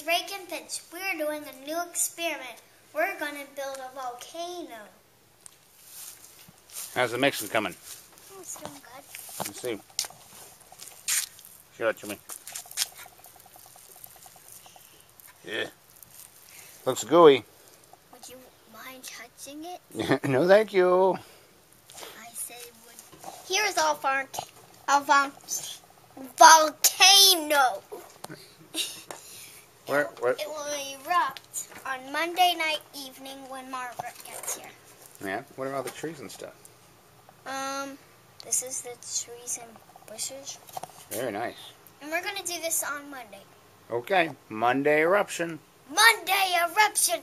Reagan. We're doing a new experiment. We're going to build a volcano. How's the mixing coming? Oh, it's doing good. Let's see. Show it to me. Yeah. Looks gooey. Would you mind touching it? No, thank you. I say would. Here's our volcano. Where? It will erupt on Monday night evening when Margaret gets here. Yeah. What about all the trees and stuff? This is the trees and bushes. Very nice. And we're going to do this on Monday. Okay. Monday eruption. Monday eruption!